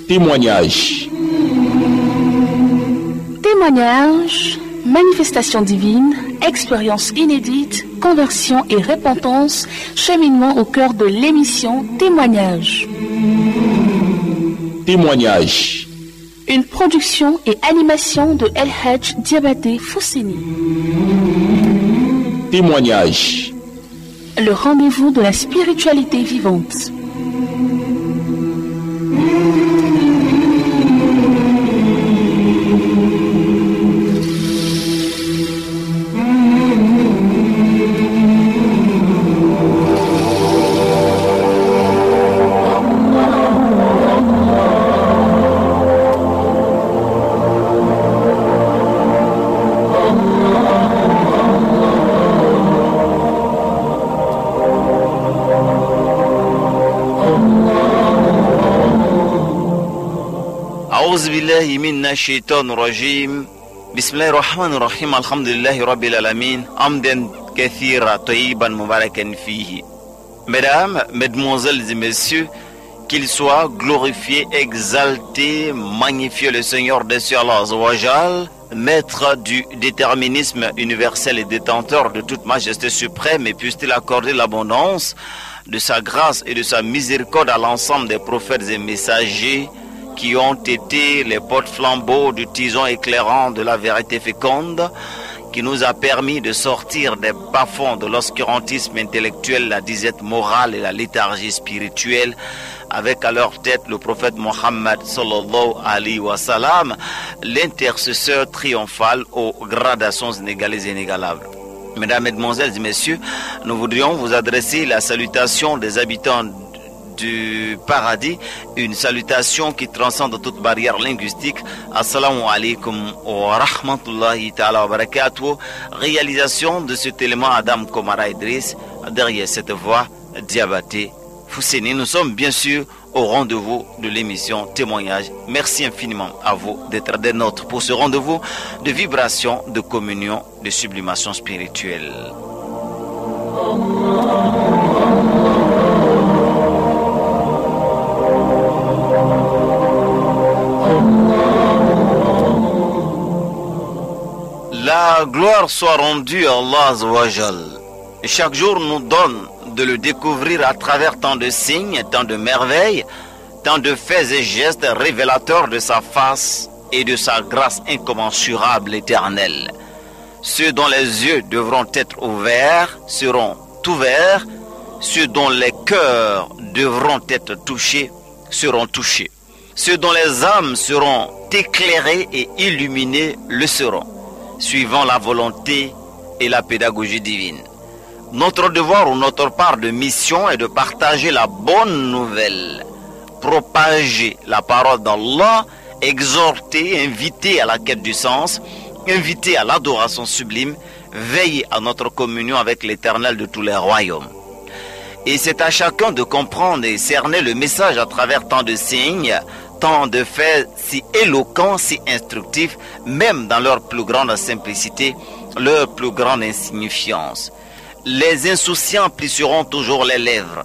Témoignage. Témoignage, manifestation divine, expérience inédite, conversion et repentance, cheminement au cœur de l'émission Témoignage. Témoignage. Une production et animation de El Hadj Diabaté Fousseni. Témoignage. Le rendez-vous de la spiritualité vivante. أعوذ بالله من الشيطان الرجيم بسم الله الرحمن الرحيم الحمد لله رب العالمين حمدا كثيرا طيبا مباركا فيه. Mesdames, mesdemoiselles et messieurs, qu'il soit glorifié, exalté, magnifié le Seigneur des cieux, Allah Azza wa Jal, maître du déterminisme universel et détenteur de toute majesté suprême, et puisse-t-il accorder l'abondance de sa grâce et de sa miséricorde à l'ensemble des prophètes et messagers qui ont été les porte-flambeaux du tison éclairant de la vérité féconde, qui nous a permis de sortir des bas-fonds de l'obscurantisme intellectuel, la disette morale et la léthargie spirituelle, avec à leur tête le prophète Mohammed sallallahu alayhi wa sallam, l'intercesseur triomphal aux gradations inégales et inégalables. Mesdames, mesdemoiselles et messieurs, nous voudrions vous adresser la salutation des habitants du paradis, une salutation qui transcende toute barrière linguistique. Assalamu alaikum wa rahmatullahi ta'ala wa barakatuh. Réalisation de cet élément Adam Komara Idriss, derrière cette voix Diabaté Fousseni. Nous sommes bien sûr au rendez-vous de l'émission Témoignage. Merci infiniment à vous d'être des nôtres pour ce rendez-vous de vibration, de communion, de sublimation spirituelle. La gloire soit rendue à Allah Azza wa Jal. Et chaque jour nous donne de le découvrir à travers tant de signes, tant de merveilles, tant de faits et gestes révélateurs de sa face et de sa grâce incommensurable éternelle. Ceux dont les yeux devront être ouverts seront ouverts, ceux dont les cœurs devront être touchés seront touchés, ceux dont les âmes seront éclairées et illuminées le seront, suivant la volonté et la pédagogie divine. Notre devoir ou notre part de mission est de partager la bonne nouvelle, propager la parole d'Allah, exhorter, inviter à la quête du sens, inviter à l'adoration sublime, veiller à notre communion avec l'Éternel de tous les royaumes. Et c'est à chacun de comprendre et cerner le message à travers tant de signes, tant de faits si éloquents, si instructifs, même dans leur plus grande simplicité, leur plus grande insignifiance. Les insouciants plisseront toujours les lèvres,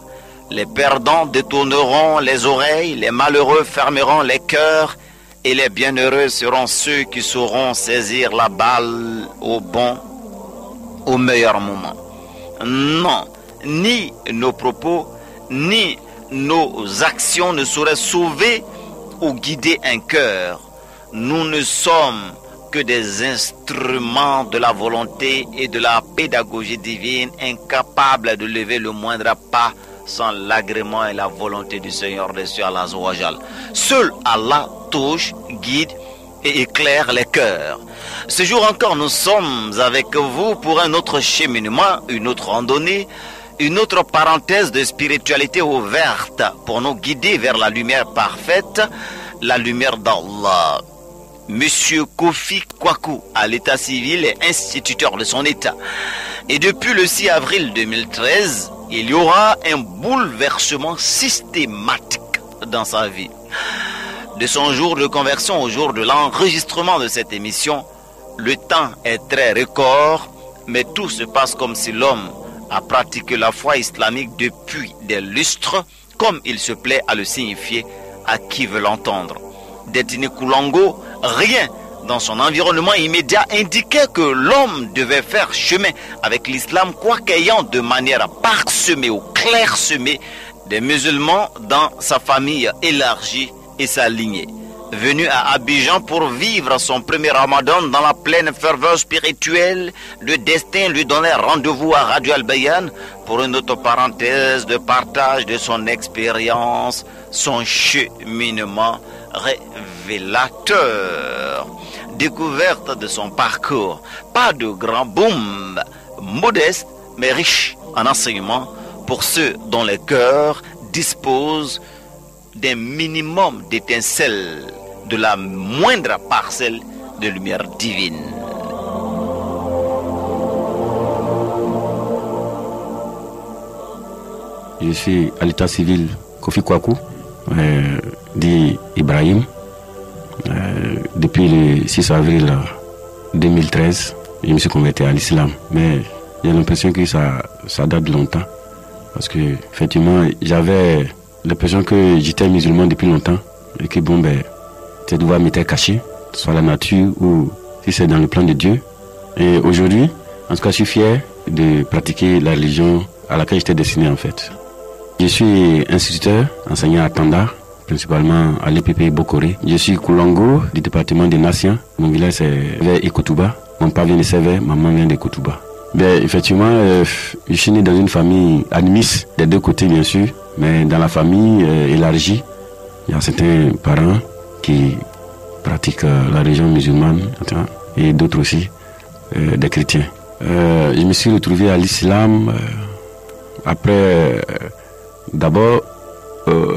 les perdants détourneront les oreilles, les malheureux fermeront les cœurs, et les bienheureux seront ceux qui sauront saisir la balle au bon, au meilleur moment. Non, ni nos propos, ni nos actions ne sauraient sauver ou guider un cœur. Nous ne sommes que des instruments de la volonté et de la pédagogie divine, incapables de lever le moindre pas sans l'agrément et la volonté du Seigneur des cieux, Allah Azza wa Jal. Seul Allah touche, guide et éclaire les cœurs. Ce jour encore, nous sommes avec vous pour un autre cheminement, une autre randonnée, une autre parenthèse de spiritualité ouverte pour nous guider vers la lumière parfaite, la lumière d'Allah. Monsieur Kofi Kwaku, à l'état civil, est instituteur de son état. Et depuis le 6 avril 2013, il y aura un bouleversement systématique dans sa vie. De son jour de conversion au jour de l'enregistrement de cette émission, le temps est très record, mais tout se passe comme si l'homme a pratiqué la foi islamique depuis des lustres, comme il se plaît à le signifier à qui veut l'entendre. Détenu Koulango, rien dans son environnement immédiat indiquait que l'homme devait faire chemin avec l'islam, quoiqu'ayant de manière parsemée ou clairsemée des musulmans dans sa famille élargie et sa lignée. Venu à Abidjan pour vivre son premier Ramadan dans la pleine ferveur spirituelle, le destin lui donnait rendez-vous à Radio Al-Bayan pour une autre parenthèse de partage de son expérience, son cheminement révélateur. Découverte de son parcours, pas de grand boom, modeste mais riche en enseignements pour ceux dont les cœurs disposent d'un minimum d'étincelles, de la moindre parcelle de lumière divine. Je suis à l'état civil Kofi Kwaku, dit Ibrahim. Depuis le 6 avril 2013, je me suis converti à l'islam. Mais j'ai l'impression que ça date de longtemps. Parce que, effectivement, j'avais l'impression que j'étais musulman depuis longtemps. Et que, cette voie m'était cachée, soit la nature ou si c'est dans le plan de Dieu. Et aujourd'hui, en tout cas, je suis fier de pratiquer la religion à laquelle j'étais destiné, en fait. Je suis instituteur, enseignant à Tanda, principalement à l'EPP Bokoré. Je suis Koulango du département des Nations. Mon village c'est vers Ekotouba. Mon père vient de Sévère, maman vient d'Ekotouba. Effectivement, je suis né dans une famille animiste, des deux côtés bien sûr, mais dans la famille élargie, il y a certains parents qui pratiquent la religion musulmane et d'autres aussi, des chrétiens. Je me suis retrouvé à l'islam après, d'abord,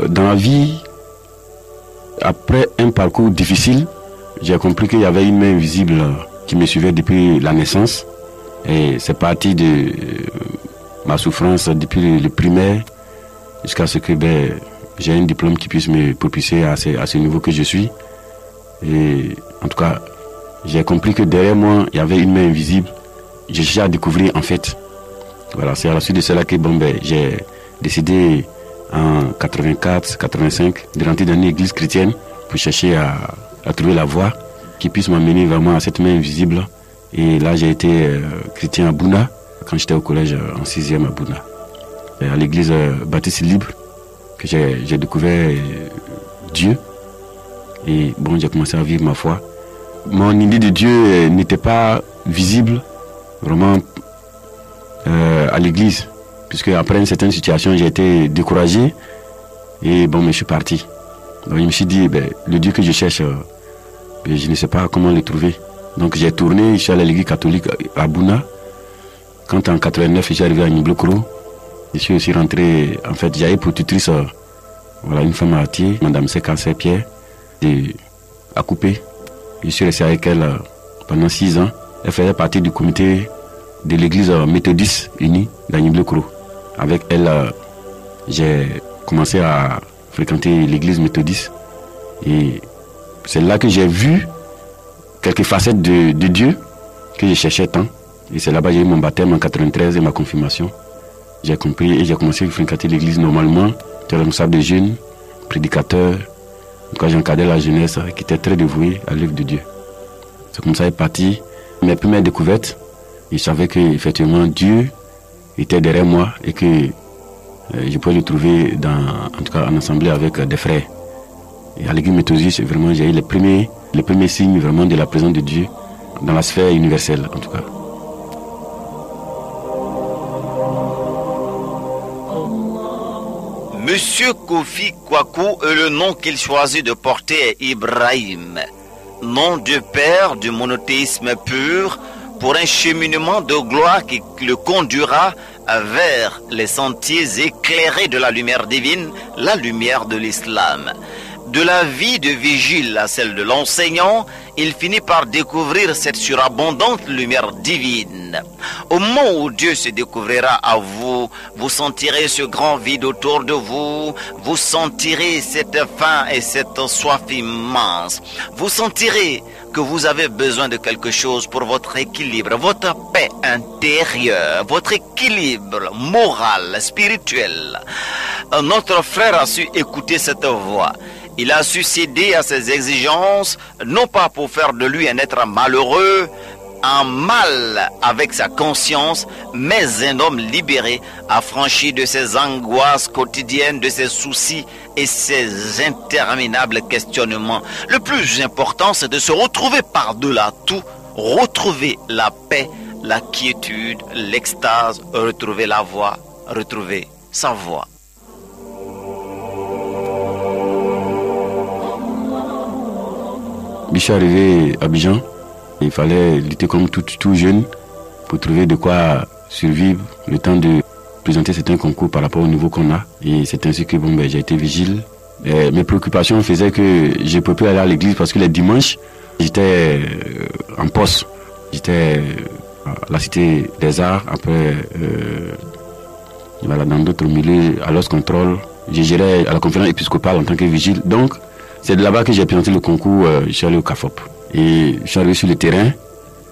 dans la vie. Après un parcours difficile, j'ai compris qu'il y avait une main invisible qui me suivait depuis la naissance. Et c'est parti de ma souffrance depuis le primaire jusqu'à ce que j'ai un diplôme qui puisse me propulser à ce niveau que je suis. Et en tout cas, j'ai compris que derrière moi, il y avait une main invisible. J'ai cherché à découvrir en fait. Voilà, c'est à la suite de cela que j'ai décidé en 84-85 de rentrer dans une église chrétienne pour chercher à trouver la voie qui puisse m'amener vraiment à cette main invisible. Et là j'ai été chrétien à Bouna quand j'étais au collège en 6e à Bouna. Et à l'église baptiste libre que j'ai découvert Dieu. Et j'ai commencé à vivre ma foi. Mon idée de Dieu n'était pas visible vraiment à l'église. Puisque après une certaine situation, j'ai été découragé et je suis parti. Donc je me suis dit, le Dieu que je cherche, je ne sais pas comment le trouver. Donc j'ai tourné, je suis allé à l'église catholique à Bouna. Quand en 89, je suis arrivé à Niblokro, je suis aussi rentré, en fait, j'avais pour tutrice une femme à Thiers, Madame Seka Pierre, à couper. Je suis resté avec elle pendant 6 ans. Elle faisait partie du comité de l'église méthodiste unie d'Aniblokro. Avec elle, j'ai commencé à fréquenter l'église méthodiste. Et c'est là que j'ai vu quelques facettes de Dieu que je cherchais tant. Et c'est là-bas que j'ai eu mon baptême en 93 et ma confirmation. J'ai compris et j'ai commencé à fréquenter l'église normalement. J'étais responsable de jeunes, prédicateur. Quand j'encadrais la jeunesse qui était très dévouée à l'œuvre de Dieu. C'est comme ça est parti. Mes premières découvertes, je savais qu'effectivement Dieu était derrière moi et que je pouvais le trouver en tout cas en assemblée avec des frères. Et à l'église méthodiste, vraiment, j'ai eu les premiers signes vraiment de la présence de Dieu dans la sphère universelle, en tout cas. Monsieur Kofi Kwaku est le nom qu'il choisit de porter Ibrahim, nom du père du monothéisme pur, pour un cheminement de gloire qui le conduira vers les sentiers éclairés de la lumière divine, la lumière de l'islam. De la vie de vigile à celle de l'enseignant, il finit par découvrir cette surabondante lumière divine. Au moment où Dieu se découvrira à vous, vous sentirez ce grand vide autour de vous, vous sentirez cette faim et cette soif immense. Vous sentirez que vous avez besoin de quelque chose pour votre équilibre, votre paix intérieure, votre équilibre moral, spirituel. Notre frère a su écouter cette voix. Il a su céder à ses exigences, non pas pour faire de lui un être malheureux, en mal avec sa conscience, mais un homme libéré, affranchi de ses angoisses quotidiennes, de ses soucis et ses interminables questionnements. Le plus important, c'est de se retrouver par-delà tout, retrouver la paix, la quiétude, l'extase, retrouver la voix, retrouver sa voix. Je suis arrivé à Abidjan. Il fallait lutter comme tout jeune pour trouver de quoi survivre, le temps de présenter certains concours par rapport au niveau qu'on a. Et c'est ainsi que j'ai été vigile. Et mes préoccupations faisaient que je ne pouvais plus aller à l'église parce que les dimanches, j'étais en poste. J'étais à la Cité des Arts, après dans d'autres milieux, à l'os contrôle. Je gérais à la conférence épiscopale en tant que vigile. Donc, c'est de là-bas que j'ai présenté le concours. Je suis allé au CAFOP. Et je suis arrivé sur le terrain.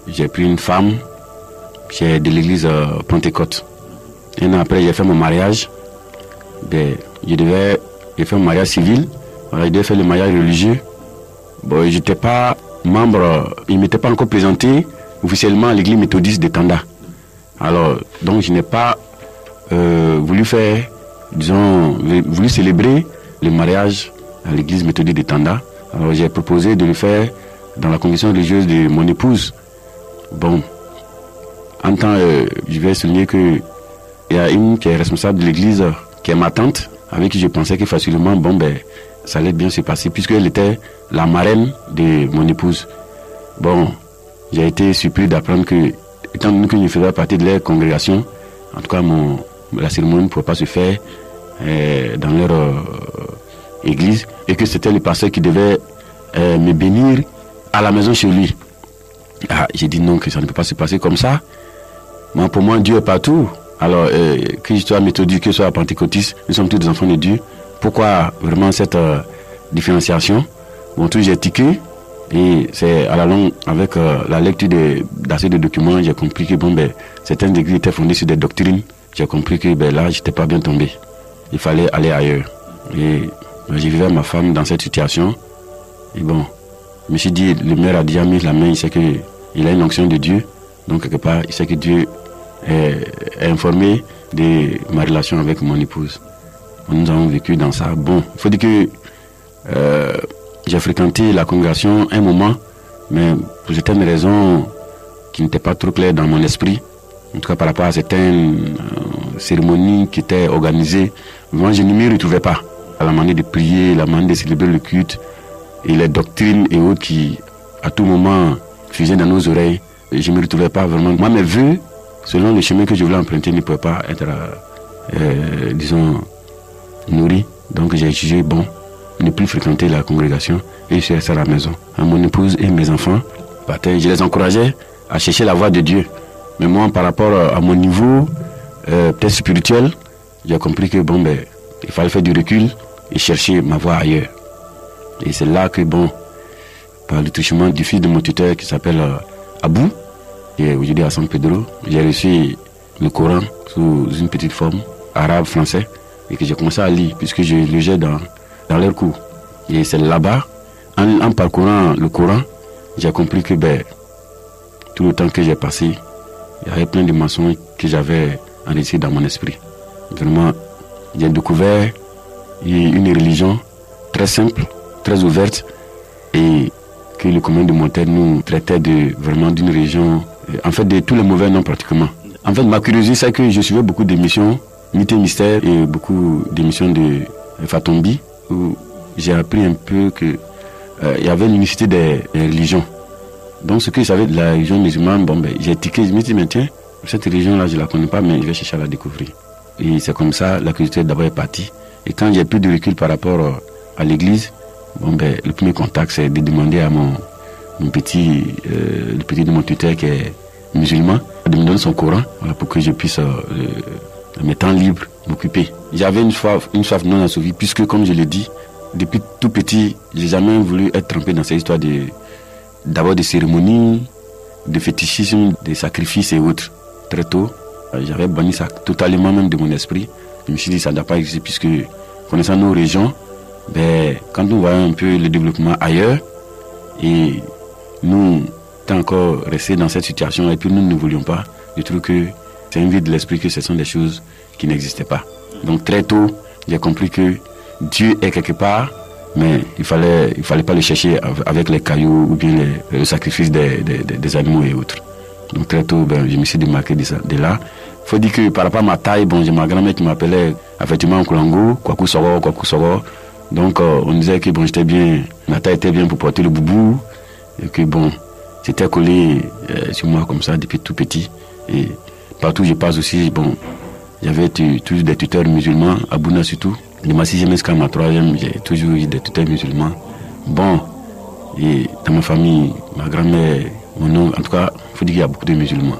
J'ai pris une femme qui est de l'église Pentecôte. Un an après, j'ai fait mon mariage. J'ai fait mon mariage civil. Voilà, je devais faire le mariage religieux. Bon, je n'étais pas membre, il ne m'était pas encore présenté officiellement à l'église méthodiste de Tanda. Alors, donc je n'ai pas voulu célébrer le mariage à l'église méthodiste de Tanda. Alors, j'ai proposé de le faire dans la condition religieuse de mon épouse. Bon, en temps, je vais souligner que il y a une qui est responsable de l'église, qui est ma tante, avec qui je pensais que facilement, ça allait bien se passer, puisqu'elle était la marraine de mon épouse. Bon, j'ai été surpris d'apprendre que, étant donné que je faisais partie de leur congrégation, en tout cas, la cérémonie ne pouvait pas se faire dans leur église, et que c'était le pasteur qui devait me bénir à la maison chez lui. Ah, j'ai dit non, que ça ne peut pas se passer comme ça. Moi, pour moi, Dieu est partout. Alors, que je sois méthodique, que je sois pentecôtiste, nous sommes tous des enfants de Dieu. Pourquoi vraiment cette différenciation? Bon, tout j'ai tiqué. Et c'est à la longue, avec la lecture d'assez de documents, j'ai compris que certaines églises étaient fondées sur des doctrines. J'ai compris que là, j'étais pas bien tombé. Il fallait aller ailleurs. Et j'ai vu ma femme dans cette situation. Et bon, je me suis dit, le maire a déjà mis la main, il sait qu'il a une onction de Dieu. Donc, quelque part, il sait que Dieu est informé de ma relation avec mon épouse. Nous avons vécu dans ça. Bon, il faut dire que j'ai fréquenté la congrégation un moment, mais pour certaines raisons qui n'étaient pas trop claires dans mon esprit, en tout cas par rapport à certaines cérémonies qui étaient organisées, moi je ne m'y retrouvais pas. À la manière de prier, la manière de célébrer le culte, et les doctrines et autres qui, à tout moment, fusaient dans nos oreilles, je ne me retrouvais pas vraiment. Moi, mes vœux, selon le chemin que je voulais emprunter, ne pouvaient pas être, nourris. Donc j'ai jugé bon ne plus fréquenter la congrégation et je suis resté à la maison. Mon épouse et mes enfants, je les encourageais à chercher la voie de Dieu. Mais moi, par rapport à mon niveau, peut-être spirituel, j'ai compris que il fallait faire du recul et chercher ma voie ailleurs. Et c'est là que, par le truchement du fils de mon tuteur qui s'appelle Abou, qui est aujourd'hui à San Pedro, j'ai reçu le Coran sous une petite forme, arabe, français, et que j'ai commencé à lire, puisque je logeais dans leur cours. Et c'est là-bas, en parcourant le Coran, j'ai compris que tout le temps que j'ai passé, il y avait plein de mensonges que j'avais enregistrés dans mon esprit. Vraiment, j'ai découvert une religion très simple, très ouverte, et que le commun de mon terre nous traitait vraiment d'une religion, en fait de tous les mauvais noms pratiquement. En fait, ma curiosité, c'est que je suivais beaucoup d'émissions, Mythes et Mystères, et beaucoup d'émissions de Fatombi, où j'ai appris un peu que il y avait l'unicité des religions. Donc ce que je savais de la religion musulmane, j'ai tiqué, je me suis dit, mais tiens, cette religion-là, je ne la connais pas, mais je vais chercher à la découvrir. Et c'est comme ça, la curiosité d'abord est partie. Et quand j'ai plus de recul par rapport à l'église, le premier contact, c'est de demander à le petit de mon tuteur qui est musulman, de me donner son Coran, pour que je puisse, mes temps libres, m'occuper. J'avais une soif non assouvie, puisque, comme je l'ai dit, depuis tout petit, j'ai jamais voulu être trempé dans ces histoires d'abord des cérémonies, de fétichisme, des sacrifices et autres. Très tôt, j'avais banni ça totalement même de mon esprit. Je me suis dit, ça ne doit pas exister, puisque, connaissant nos régions, Ben, quand nous voyons un peu le développement ailleurs, et nous, tant encore restés dans cette situation, et puis nous ne voulions pas, je trouve que c'est un vide de l'esprit que ce sont des choses qui n'existaient pas. Donc très tôt, j'ai compris que Dieu est quelque part, mais il fallait pas le chercher avec les cailloux ou bien le sacrifice des animaux et autres. Donc très tôt, ben, je me suis démarqué de là. Il faut dire que par rapport à ma taille, bon, j'ai ma grand-mère qui m'appelait effectivement Nkulango, Kwaku Soro. Donc on disait que bon, j'étais bien, ma taille était bien pour porter le boubou, et que bon, c'était collé sur moi comme ça depuis tout petit. Et partout où je passe aussi, bon, j'avais toujours des tuteurs musulmans, à Bouna surtout. De ma 6e jusqu'à ma 3e, j'ai toujours eu des tuteurs musulmans. Bon, et dans ma famille, ma grand-mère, mon oncle, en tout cas, il faut dire qu'il y a beaucoup de musulmans.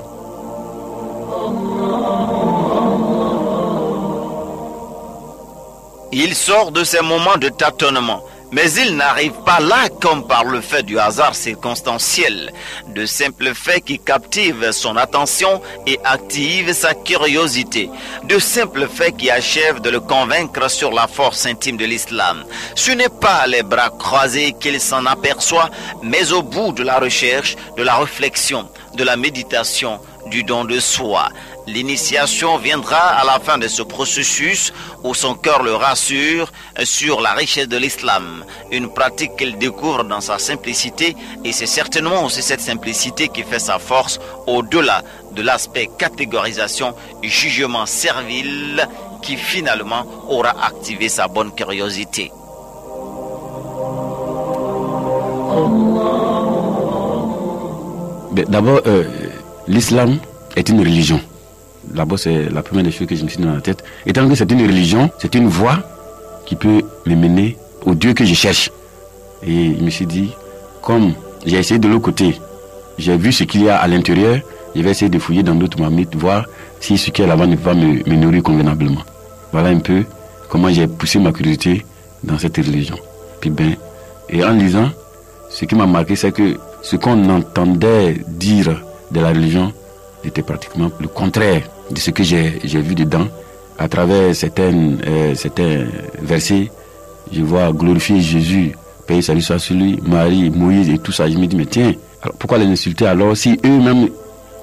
Il sort de ces moments de tâtonnement, mais il n'arrive pas là comme par le fait du hasard circonstanciel, de simples faits qui captivent son attention et activent sa curiosité, de simples faits qui achèvent de le convaincre sur la force intime de l'islam. Ce n'est pas les bras croisés qu'il s'en aperçoit, mais au bout de la recherche, de la réflexion, de la méditation, du don de soi. L'initiation viendra à la fin de ce processus où son cœur le rassure sur la richesse de l'islam, une pratique qu'il découvre dans sa simplicité, et c'est certainement aussi cette simplicité qui fait sa force au-delà de l'aspect catégorisation et jugement servile qui finalement aura activé sa bonne curiosité. D'abord, l'islam est une religion. D'abord, c'est la première des choses que je me suis dit dans la tête. Étant que c'est une religion, c'est une voie qui peut me mener au Dieu que je cherche. Et je me suis dit, comme j'ai essayé de l'autre côté, j'ai vu ce qu'il y a à l'intérieur, je vais essayer de fouiller dans d'autres marmites, voir si ce qui est là-bas ne peut pas me nourrir convenablement. Voilà un peu comment j'ai poussé ma curiosité dans cette religion. Puis ben, et en lisant, ce qui m'a marqué, c'est que ce qu'on entendait dire de la religion était pratiquement le contraire de ce que j'ai vu dedans. À travers certains versets, je vois glorifier Jésus, paix et salut soit sur lui, Marie, Moïse et tout ça. Je me dis, mais tiens, alors pourquoi les insulter alors si eux-mêmes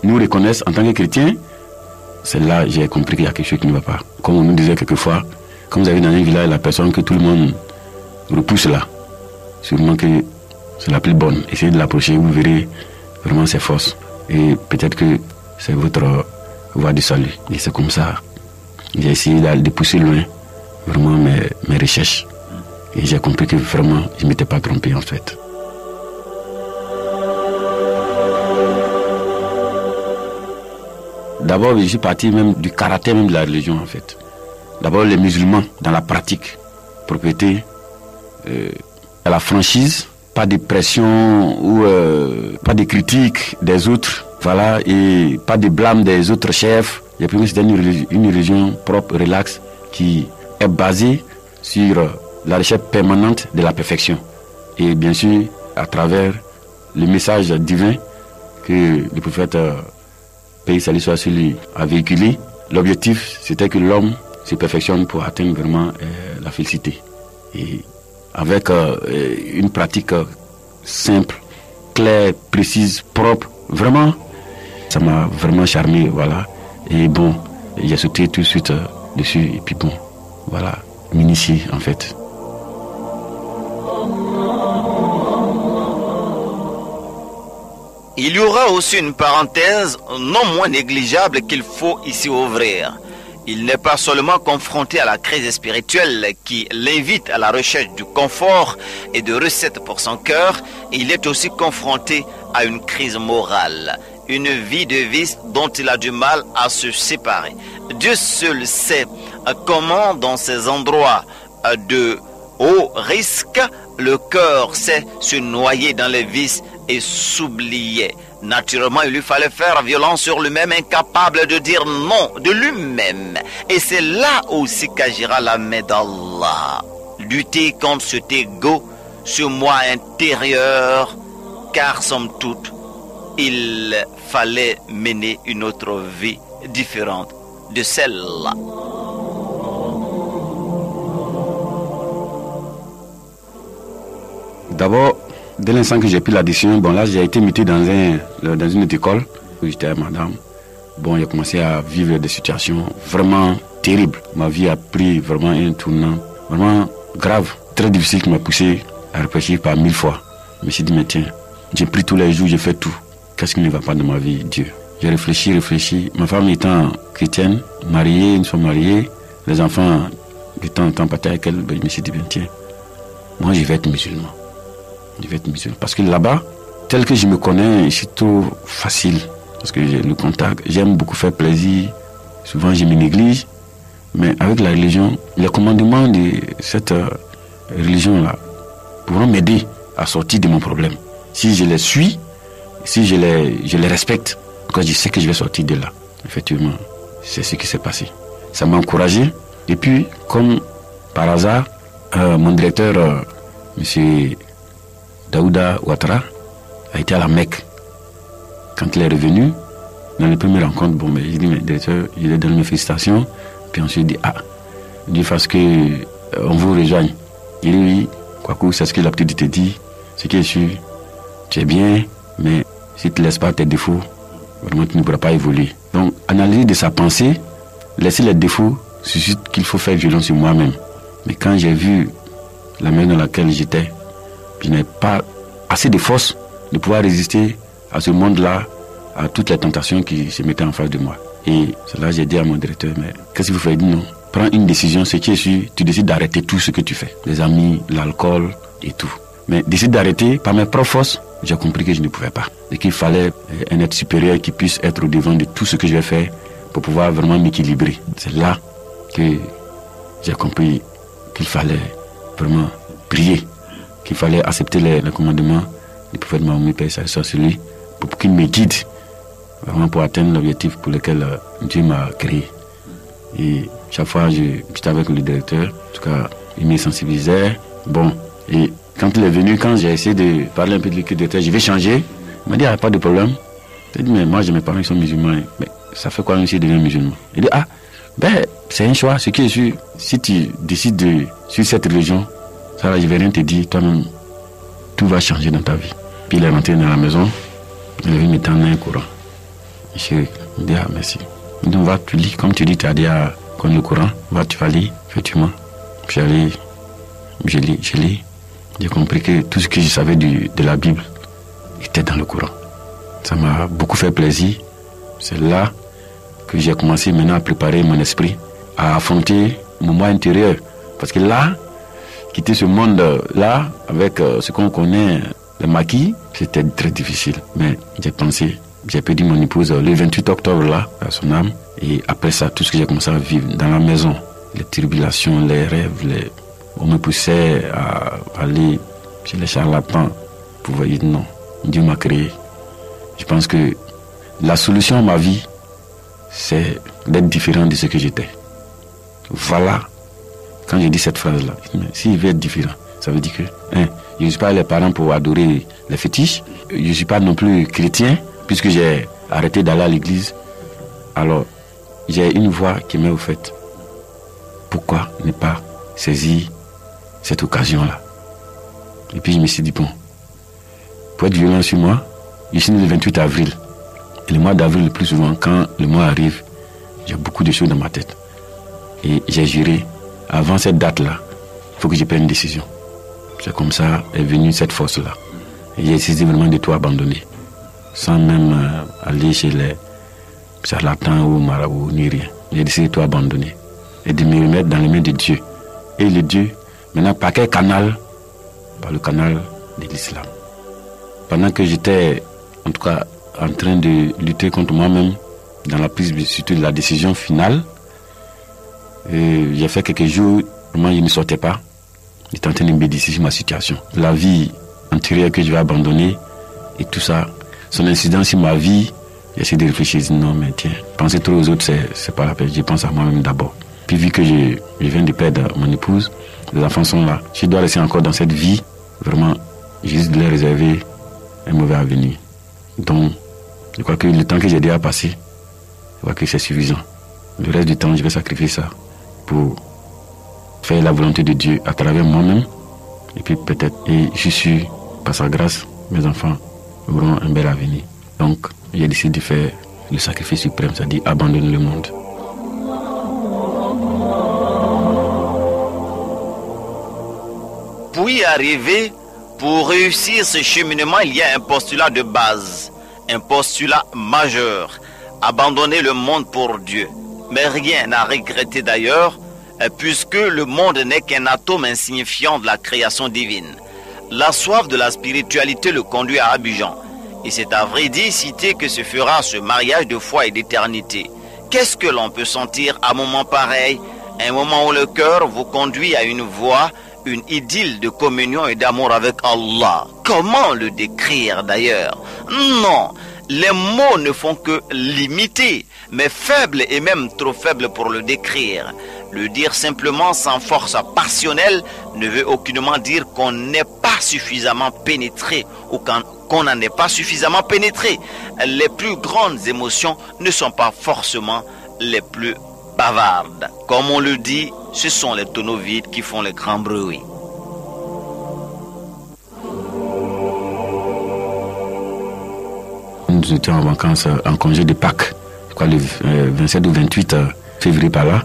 nous reconnaissent en tant que chrétiens? C'est là que j'ai compris qu'il y a quelque chose qui ne va pas. Comme on nous disait quelquefois, comme vous avez dans un village la personne que tout le monde repousse là, sûrement que c'est la plus bonne. Essayez de l'approcher, vous verrez vraiment ses forces. Et peut-être que c'est votre voie de salut. Et c'est comme ça. J'ai essayé de pousser loin vraiment mes recherches. Et j'ai compris que vraiment, je ne m'étais pas trompé en fait. D'abord, je suis parti même du caractère même de la religion en fait. D'abord, les musulmans dans la pratique, propriété, à la franchise, pas de pression ou pas de critique des autres, voilà, et pas de blâme des autres chefs. J'ai pris que c'était une religion propre, relaxe, qui est basée sur la recherche permanente de la perfection. Et bien sûr, à travers le message divin que le prophète paix et salut soit sur lui a véhiculé, l'objectif c'était que l'homme se perfectionne pour atteindre vraiment la félicité. Et avec une pratique simple, claire, précise, propre, vraiment, ça m'a vraiment charmé, voilà. Et bon, j'ai sauté tout de suite dessus, et puis bon, voilà, m'initier en fait. Il y aura aussi une parenthèse non moins négligeable qu'il faut ici ouvrir. Il n'est pas seulement confronté à la crise spirituelle qui l'invite à la recherche du confort et de recettes pour son cœur, il est aussi confronté à une crise morale, une vie de vice dont il a du mal à se séparer. Dieu seul sait comment dans ces endroits de haut risque, le cœur sait se noyer dans les vices et s'oublier. Naturellement, il lui fallait faire violence sur lui-même, incapable de dire non de lui-même. Et c'est là aussi qu'agira la main d'Allah. Lutter contre cet égo, ce moi intérieur, car somme toute, il fallait mener une autre vie différente de celle-là. D'abord, dès l'instant que j'ai pris la décision, bon là j'ai été muté dans une autre école où j'étais à madame. Bon, j'ai commencé à vivre des situations vraiment terribles. Ma vie a pris vraiment un tournant vraiment grave, très difficile, qui m'a poussé à réfléchir par 1000 fois. Je me suis dit, mais tiens, j'ai pris tous les jours, j'ai fait tout. Qu'est-ce qui ne va pas dans ma vie, Dieu? J'ai réfléchi. Ma femme étant chrétienne, mariée, nous sommes mariés. Les enfants, de temps en temps, partaient avec elle. Ben, je me suis dit, bien tiens, moi je vais être musulman. Parce que là-bas, tel que je me connais, je suis trop facile. Parce que j'ai le contact, j'aime beaucoup faire plaisir. Souvent je me néglige. Mais avec la religion, les commandements de cette religion-là pourront m'aider à sortir de mon problème. Si je les suis, si je les respecte, quand je sais que je vais sortir de là. Effectivement, c'est ce qui s'est passé. Ça m'a encouragé. Et puis, comme par hasard, mon directeur, M. Daouda Ouattara, a été à la Mecque. Quand il est revenu, dans les premières rencontres, bon, mais il dit, mais directeur, je lui donne mes félicitations. Puis ensuite, il dit, il dit, parce que on vous rejoigne. Il dit, oui, Kwaku, c'est ce que l'habitude te dit. Ce qui est sûr, tu es bien, mais si tu ne laisses pas tes défauts, vraiment tu ne pourras pas évoluer. Donc, analyser de sa pensée, laisser les défauts, suscite qu'il faut faire violence sur moi-même. Mais quand j'ai vu la manière dans laquelle j'étais, je n'avais pas assez de force de pouvoir résister à ce monde-là, à toutes les tentations qui se mettaient en face de moi. Et c'est là que j'ai dit à mon directeur, mais qu'est-ce que vous faites? Non, prends une décision, ce qui est sûr, tu décides d'arrêter tout ce que tu fais. Les amis, l'alcool et tout. Mais décide d'arrêter, par mes propres forces, j'ai compris que je ne pouvais pas. Et qu'il fallait un être supérieur qui puisse être au devant de tout ce que je vais faire pour pouvoir vraiment m'équilibrer. C'est là que j'ai compris qu'il fallait vraiment prier, qu'il fallait accepter les commandements du prophète Mahomet, paix et sur lui, pour qu'il me guide vraiment pour atteindre l'objectif pour lequel Dieu m'a créé. Et chaque fois, j'étais avec le directeur, en tout cas, il me sensibilisait. Bon, et quand il est venu, quand j'ai essayé de parler un peu de directeur, je vais changer, il m'a dit, pas de problème. J'ai dit, mais moi, j'ai mes parents qui sont musulmans. Mais ça fait quoi même si je deviens musulman? Il dit, c'est un choix, ce qui est sûr. Si tu décides de suivre cette religion, ça, je vais rien te dire, toi-même, tout va changer dans ta vie. Puis il est rentré dans la maison, il est venu me tendre un courant. Je lui ai dit, merci. Donc, va, tu lis, comme tu dis, tu as dit à le courant, va, tu vas lire, effectivement. Puis je lis. J'ai compris que tout ce que je savais de la Bible était dans le Coran. Ça m'a beaucoup fait plaisir. C'est là que j'ai commencé maintenant à préparer mon esprit, à affronter mon moi intérieur. Parce que là, quitter ce monde-là, avec ce qu'on connaît, le maquis, c'était très difficile. Mais j'ai pensé, j'ai perdu mon épouse le 28 octobre là, à son âme. Et après ça, tout ce que j'ai commencé à vivre dans la maison, les tribulations, les rêves, on me poussait à aller chez les charlatans pour voir, non, Dieu m'a créé. Je pense que la solution à ma vie, c'est d'être différent de ce que j'étais. Voilà, quand je dis cette phrase-là, s'il veut être différent, ça veut dire que je ne suis pas les parents pour adorer les fétiches, je ne suis pas non plus chrétien, puisque j'ai arrêté d'aller à l'église. Alors, j'ai une voix qui m'est au fait. Pourquoi ne pas saisir cette occasion-là? Et puis je me suis dit, bon, pour être violent sur moi, je suis né le 28 avril. Et le mois d'avril, le plus souvent, quand le mois arrive, j'ai beaucoup de choses dans ma tête. Et j'ai juré, avant cette date-là, il faut que je prenne une décision. C'est comme ça est venue cette force-là. Et j'ai décidé vraiment de tout abandonner, sans même aller chez les charlatans ou marabouts, ni rien. J'ai décidé de tout abandonner et de me remettre dans les mains de Dieu. Et le Dieu, maintenant, par quel canal? Par le canal de l'islam. Pendant que j'étais, en tout cas, en train de lutter contre moi-même, dans la prise surtout de la décision finale, j'ai fait quelques jours, vraiment, je ne sortais pas. J'étais en train de méditer sur ma situation. La vie antérieure que je vais abandonner, et tout ça, son incidence sur ma vie, j'ai essayé de réfléchir, non, mais tiens, penser trop aux autres, c'est pas la peine, je pense à moi-même d'abord. Puis vu que je viens de perdre mon épouse, les enfants sont là, je dois rester encore dans cette vie, vraiment, juste de leur réserver un mauvais avenir. Donc, je crois que le temps que j'ai déjà passé, je crois que c'est suffisant. Le reste du temps, je vais sacrifier ça pour faire la volonté de Dieu à travers moi-même, Et puis peut-être, et je suis, par sa grâce, mes enfants auront un bel avenir. Donc, j'ai décidé de faire le sacrifice suprême, c'est-à-dire abandonner le monde. Pour y arriver, pour réussir ce cheminement, il y a un postulat de base, un postulat majeur, abandonner le monde pour Dieu. Mais rien à regretter d'ailleurs, puisque le monde n'est qu'un atome insignifiant de la création divine. La soif de la spiritualité le conduit à Abidjan. Et c'est à vrai dire cité que se fera ce mariage de foi et d'éternité. Qu'est-ce que l'on peut sentir à un moment pareil? Un moment où le cœur vous conduit à une voie, une idylle de communion et d'amour avec Allah. Comment le décrire d'ailleurs? Non, les mots ne font que l'imiter, mais faible et même trop faible pour le décrire. Le dire simplement sans force passionnelle ne veut aucunement dire qu'on n'est pas suffisamment pénétré ou qu'on n'en est pas suffisamment pénétré. Les plus grandes émotions ne sont pas forcément les plus bavardes. Comme on le dit, ce sont les tonneaux vides qui font les grands bruits. Nous étions en vacances, en congé de Pâques, je crois le 27 ou 28 février par là.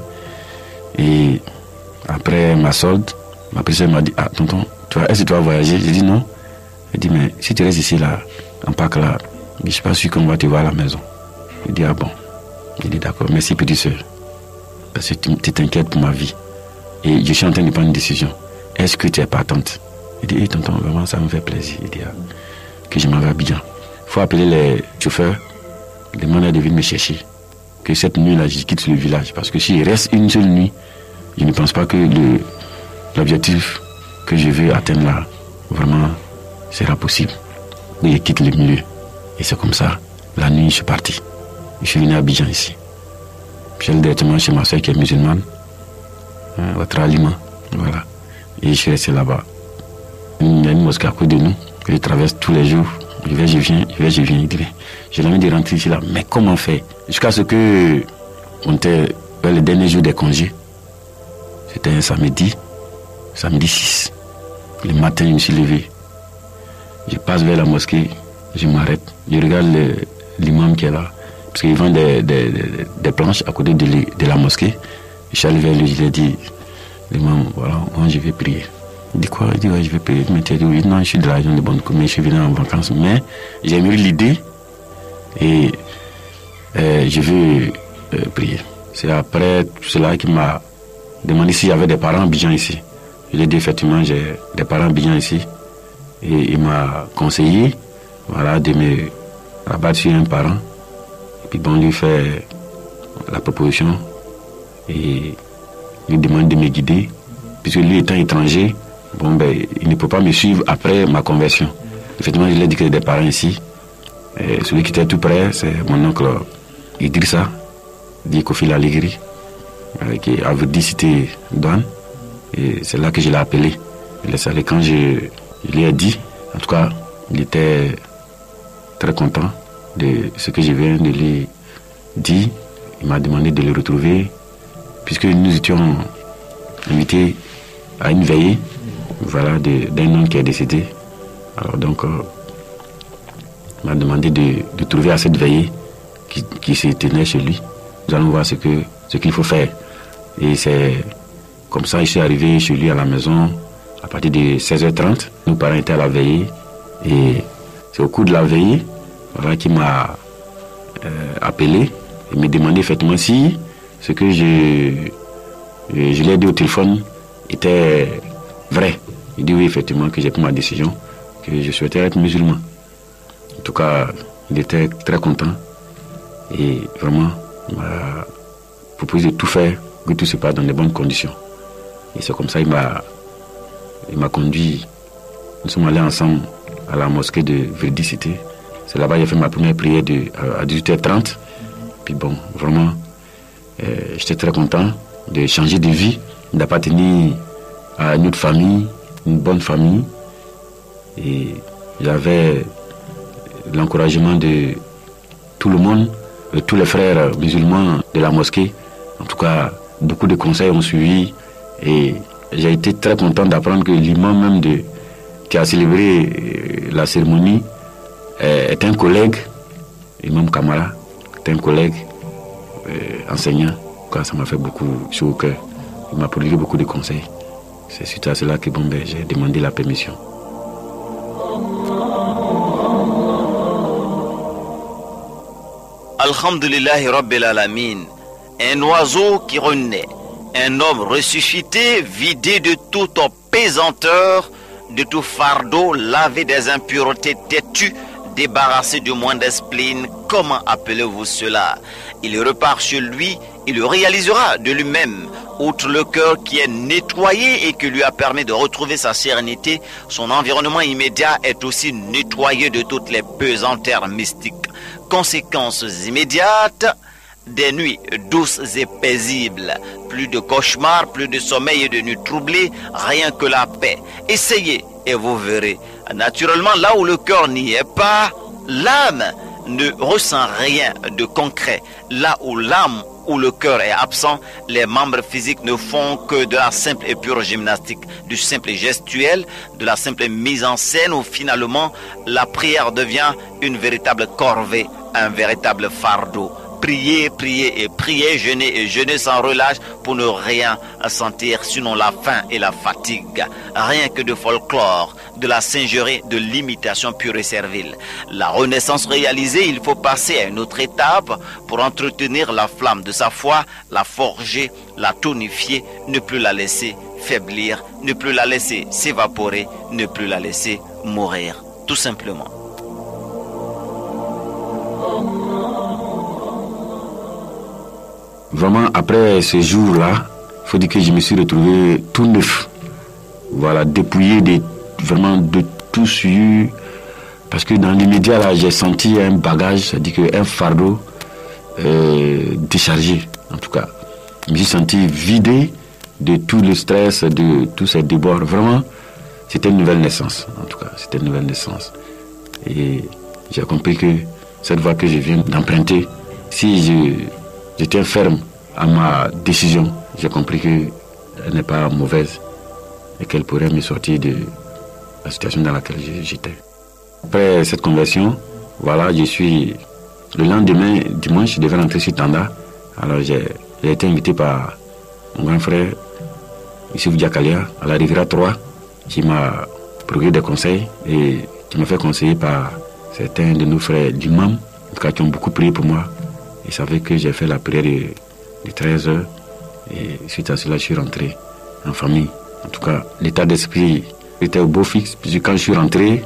Et après ma solde, ma personne m'a dit, ah tonton, est-ce que tu vas voyager? J'ai dit non. Elle dit, mais si tu restes ici là, en Pâques là, je ne suis pas sûr qu'on va te voir à la maison. Je dis, ah bon. Il dit, d'accord, merci petite soeur. Parce que tu t'inquiètes pour ma vie. Et je suis en train de prendre une décision. Est-ce que tu es partante? Il dit, tonton, vraiment ça me fait plaisir. Il dit, ah, que je m'en vais à Abidjan. Il faut appeler les chauffeurs, demander de venir me chercher. Que cette nuit-là, je quitte le village. Parce que s'il reste une seule nuit, je ne pense pas que l'objectif que je veux atteindre là, vraiment, sera possible. Je quitte le milieu. Et c'est comme ça, la nuit, je suis parti. Je suis venu à Abidjan ici. Je suis allé directement chez ma soeur qui est musulmane, votre aliment, voilà. Et je suis resté là-bas. Il y a une mosquée à côté de nous, que je traverse tous les jours. Je vais, je viens. Il dit, j'ai l'envie de rentrer ici là. Mais comment faire? Jusqu'à ce que on était le dernier jour des congés. C'était un samedi 6. Le matin, je me suis levé. Je passe vers la mosquée, je m'arrête. Je regarde l'imam qui est là. Parce qu'il vend des planches à côté de la mosquée. Je suis allé vers lui, je lui ai dit, l'imam, voilà, moi je vais prier. Il dit quoi? Il dit, ouais, je vais prier. Mais tu as dit, oui, non, je suis de la région de Bonnecourt, mais je suis venu en vacances. Mais j'ai eu l'idée et je veux prier. C'est après tout cela qu'il m'a demandé s'il y avait des parents Abidjan ici. Je lui ai dit, effectivement, j'ai des parents Abidjan ici. Et il m'a conseillé, voilà, de me rabattre sur un parent. Et puis bon, lui fait la proposition et lui demande de me guider. Puisque lui étant étranger, bon, ben, il ne peut pas me suivre après ma conversion. Effectivement, je lui ai dit qu'il y a des parents ici. Et celui qui était tout près, c'est mon oncle Idrissa, dit Kofi Laligri, qui avait dit c'était Douane. Et c'est là que je l'ai appelé. Et quand je lui ai dit, en tout cas, il était très content de ce que je viens de lui dire. Il m'a demandé de le retrouver, puisque nous étions invités à une veillée, voilà, d'un homme qui est décédé. Alors donc, il m'a demandé de trouver à cette veillée qui se tenait chez lui. Nous allons voir ce qu'il faut faire. Et c'est comme ça, je suis arrivé chez lui à la maison à partir de 16h30. Nos parents étaient à la veillée. Et c'est au cours de la veillée, voilà, qu'il m'a appelé et me demandé effectivement si ce que je lui ai dit au téléphone était vrai. Il dit oui, effectivement, que j'ai pris ma décision, que je souhaitais être musulman. En tout cas, il était très content et vraiment il m'a proposé de tout faire, que tout se passe dans les bonnes conditions. Et c'est comme ça qu'il m'a conduit. Nous sommes allés ensemble à la mosquée de Verdicité. C'est là-bas que j'ai fait ma première prière à 18h30. Puis bon, vraiment, j'étais très content de changer de vie, d'appartenir à une autre famille, une bonne famille. Et j'avais l'encouragement de tout le monde, de tous les frères musulmans de la mosquée. En tout cas, beaucoup de conseils ont suivi et j'ai été très content d'apprendre que l'imam même qui a célébré la cérémonie est un collègue, Imam Kamara, est un collègue enseignant. Ça m'a fait beaucoup chaud au cœur. Il m'a prodigué beaucoup de conseils. C'est suite à cela que j'ai demandé la permission. Alhamdulillahi Rabbil Alamin. Un oiseau qui renaît, un homme ressuscité, vidé de toute pesanteur, de tout fardeau, lavé des impuretés têtues, débarrassé du moindre spleen. Comment appelez-vous cela? Il repart chez lui, il le réalisera de lui-même. Outre le cœur qui est nettoyé et qui lui a permis de retrouver sa sérénité, son environnement immédiat est aussi nettoyé de toutes les pesanteurs mystiques. Conséquences immédiates: des nuits douces et paisibles, plus de cauchemars, plus de sommeil et de nuits troublées, rien que la paix. Essayez et vous verrez. Naturellement, là où le cœur n'y est pas, l'âme ne ressent rien de concret. Là où l'âme ou le cœur est absent, les membres physiques ne font que de la simple et pure gymnastique, du simple gestuel, de la simple mise en scène, où finalement la prière devient une véritable corvée, un véritable fardeau. Priez, priez et priez, jeûnez et jeûnez sans relâche pour ne rien sentir sinon la faim et la fatigue. Rien que de folklore, de la singerie, de l'imitation pure et servile. La renaissance réalisée, il faut passer à une autre étape pour entretenir la flamme de sa foi, la forger, la tonifier, ne plus la laisser faiblir, ne plus la laisser s'évaporer, ne plus la laisser mourir, tout simplement. Vraiment, après ce jour-là, il faut dire que je me suis retrouvé tout neuf. Voilà, dépouillé vraiment de tout sur. Parce que dans l'immédiat, là, j'ai senti un bagage, c'est-à-dire un fardeau déchargé, en tout cas. Je me suis senti vidé de tout le stress, de tous ces débords. Vraiment, c'était une nouvelle naissance, en tout cas. C'était une nouvelle naissance. Et j'ai compris que cette voie que je viens d'emprunter, si j'étais ferme à ma décision, j'ai compris qu'elle n'est pas mauvaise et qu'elle pourrait me sortir de la situation dans laquelle j'étais. Après cette conversion, voilà, le lendemain, dimanche, je devais rentrer sur Tanda. Alors j'ai été invité par mon grand frère, Youssouf Diakalia, à la Riviera 3, qui m'a procuré des conseils et qui m'a fait conseiller par certains de nos frères d'imam, en tout cas qui ont beaucoup prié pour moi. Ils savaient que j'ai fait la prière de 13 heures et suite à cela, je suis rentré en famille. En tout cas, l'état d'esprit était au beau fixe. Puis quand je suis rentré, il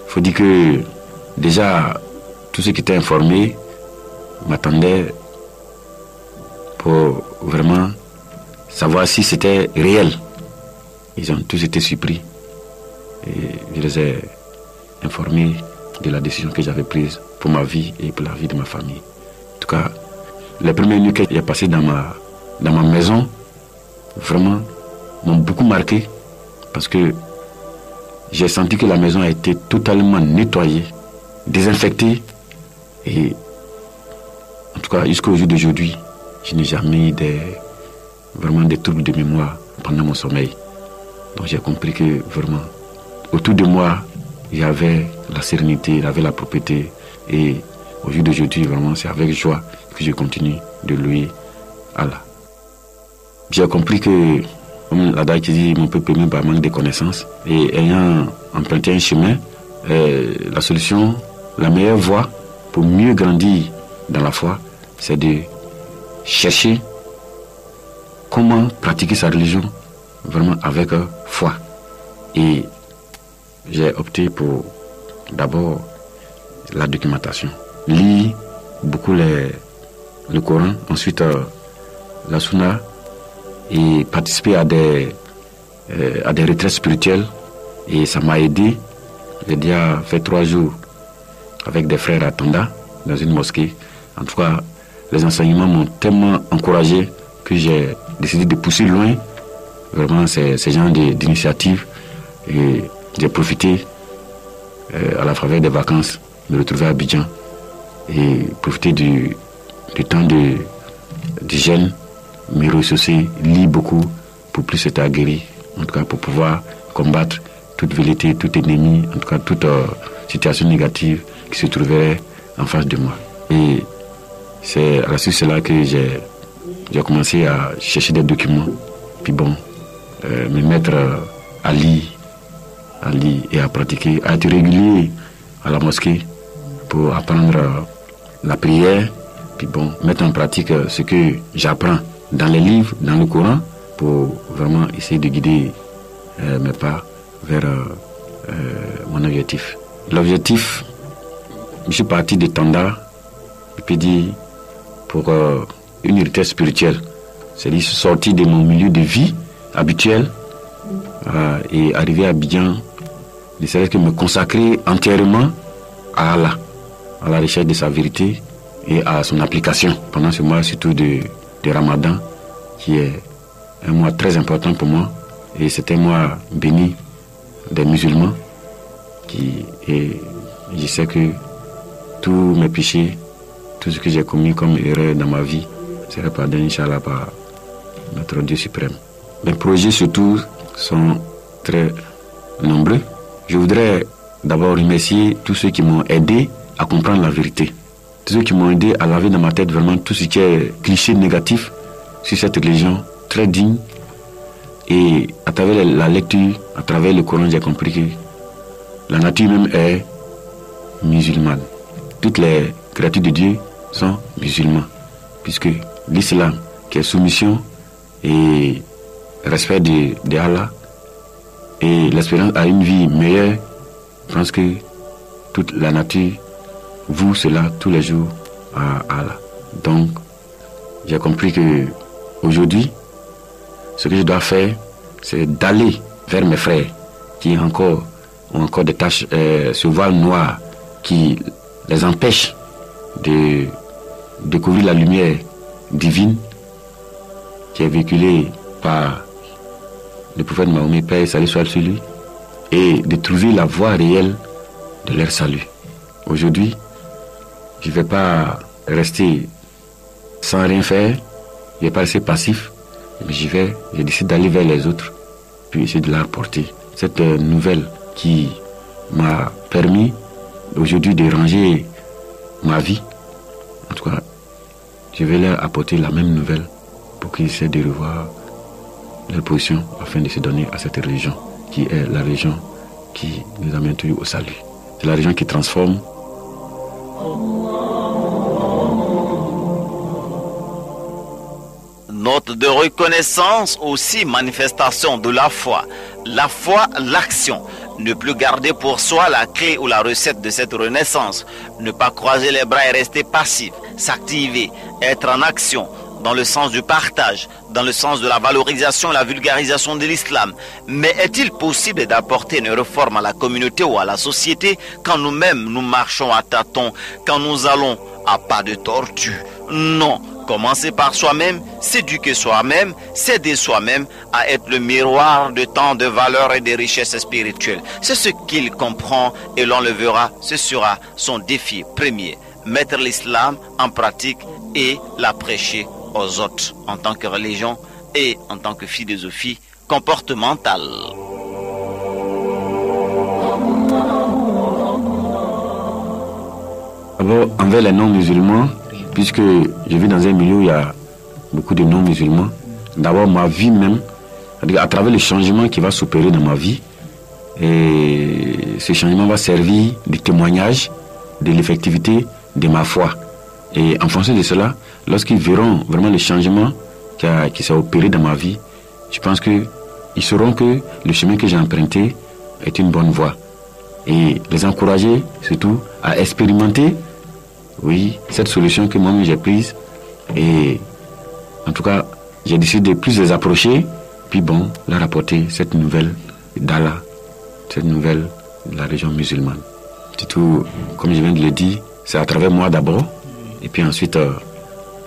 faut dire que déjà, tous ceux qui étaient informés m'attendaient pour vraiment savoir si c'était réel. Ils ont tous été surpris. Et je les ai informés de la décision que j'avais prise pour ma vie et pour la vie de ma famille. En tout cas, les premières nuits que j'ai passées dans ma maison, vraiment, m'ont beaucoup marqué parce que j'ai senti que la maison a été totalement nettoyée, désinfectée et en tout cas, jusqu'au jour d'aujourd'hui, je n'ai jamais eu vraiment des troubles de mémoire pendant mon sommeil. Donc j'ai compris que vraiment, autour de moi, il y avait la sérénité, il y avait la propreté et au jour d'aujourd'hui, vraiment, c'est avec joie que je continue de louer Allah. J'ai compris que, comme la dame qui dit, mon peuple même par manque de connaissances, et ayant emprunté un chemin, la solution, la meilleure voie pour mieux grandir dans la foi, c'est de chercher comment pratiquer sa religion vraiment avec foi. Et j'ai opté pour d'abord la documentation. Lire beaucoup le Coran, ensuite la Sunna et participer à des retraites spirituelles et ça m'a aidé. J'ai déjà fait 3 jours avec des frères à Tanda dans une mosquée. En tout cas, les enseignements m'ont tellement encouragé que j'ai décidé de pousser loin vraiment ces genres d'initiatives et j'ai profité à la faveur des vacances de me retrouver à Abidjan et profiter du temps de jeûne, me ressourcer, lire beaucoup pour plus être aguerri en tout cas pour pouvoir combattre toute velléité, tout ennemi, en tout cas toute situation négative qui se trouverait en face de moi. Et c'est à la suite de cela que j'ai commencé à chercher des documents, puis bon, me mettre à lire et à pratiquer, à être régulier à la mosquée pour apprendre la prière, puis bon, mettre en pratique ce que j'apprends dans les livres, dans le Coran, pour vraiment essayer de guider mes pas vers mon objectif. L'objectif, je suis parti de Tanda, je peux dire, pour une unité spirituelle, c'est-à-dire sortir de mon milieu de vie habituel et arriver à Abidjan, c'est-à-dire que me consacrer entièrement à Allah, à la recherche de sa vérité et à son application pendant ce mois surtout de Ramadan, qui est un mois très important pour moi, et c'est un mois béni des musulmans, et je sais que tous mes péchés, tout ce que j'ai commis comme erreur dans ma vie sera pardonné, Inch'Allah, par notre Dieu suprême. Mes projets surtout sont très nombreux. Je voudrais d'abord remercier tous ceux qui m'ont aidé à comprendre la vérité. Tous ceux qui m'ont aidé à laver dans ma tête vraiment tout ce qui est cliché négatif sur cette religion très digne. Et à travers la lecture, à travers le Coran, j'ai compris que la nature même est musulmane. Toutes les créatures de Dieu sont musulmans, puisque l'islam, qui est soumission et respect de Allah, et l'espérance à une vie meilleure, je pense que toute la nature voue cela tous les jours à Allah. Donc, j'ai compris que aujourd'hui, ce que je dois faire, c'est d'aller vers mes frères qui ont encore des taches, ce voile noir qui les empêche de découvrir la lumière divine qui est véhiculée par le prophète Mahomet, paix et salut soit sur lui, et de trouver la voie réelle de leur salut. Aujourd'hui, je ne vais pas rester sans rien faire, je ne vais pas rester passif, mais je décide d'aller vers les autres, puis essayer de leur apporter cette nouvelle qui m'a permis aujourd'hui de ranger ma vie. En tout cas, je vais leur apporter la même nouvelle pour qu'ils essaient de revoir leur position afin de se donner à cette religion qui est la religion qui nous amène toujours au salut. C'est la religion qui transforme. Note de reconnaissance, aussi manifestation de la foi. La foi, l'action. Ne plus garder pour soi la clé ou la recette de cette renaissance. Ne pas croiser les bras et rester passif. S'activer, être en action, dans le sens du partage, dans le sens de la valorisation et la vulgarisation de l'islam. Mais est-il possible d'apporter une réforme à la communauté ou à la société quand nous-mêmes nous marchons à tâtons, quand nous allons à pas de tortue? Non. Commencer par soi-même, s'éduquer soi-même, s'aider soi-même à être le miroir de tant de valeurs et de richesses spirituelles. C'est ce qu'il comprend et l'on le verra, ce sera son défi premier. Mettre l'islam en pratique et la prêcher aux autres en tant que religion et en tant que philosophie comportementale. D'abord, envers les non-musulmans, puisque je vis dans un milieu où il y a beaucoup de non-musulmans, d'abord ma vie même, à travers le changement qui va s'opérer dans ma vie, et ce changement va servir de témoignage de l'effectivité de ma foi. Et en fonction de cela, lorsqu'ils verront vraiment le changement qui s'est opéré dans ma vie, je pense qu'ils sauront que le chemin que j'ai emprunté est une bonne voie. Et les encourager surtout à expérimenter, oui, cette solution que moi-même j'ai prise. Et en tout cas, j'ai décidé de plus les approcher, puis bon, leur apporter cette nouvelle d'Allah, cette nouvelle de la religion musulmane. Surtout, comme je viens de le dire, c'est à travers moi d'abord, et puis ensuite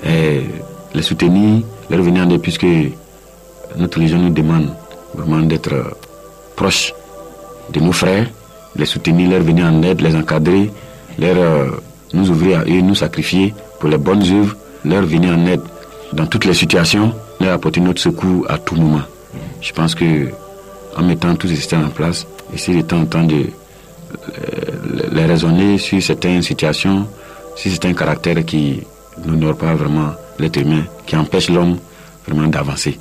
les soutenir, leur venir en aide, puisque notre religion nous demande vraiment d'être proches de nos frères, les soutenir, leur venir en aide, les encadrer, nous ouvrir à eux, nous sacrifier pour les bonnes œuvres, leur venir en aide dans toutes les situations, leur apporter notre secours à tout moment. Je pense que en mettant tous ces systèmes en place, essayer de temps en temps de les raisonner sur certaines situations, sur certains caractères qui n'honorent pas vraiment l'être humain, qui empêchent l'homme vraiment d'avancer.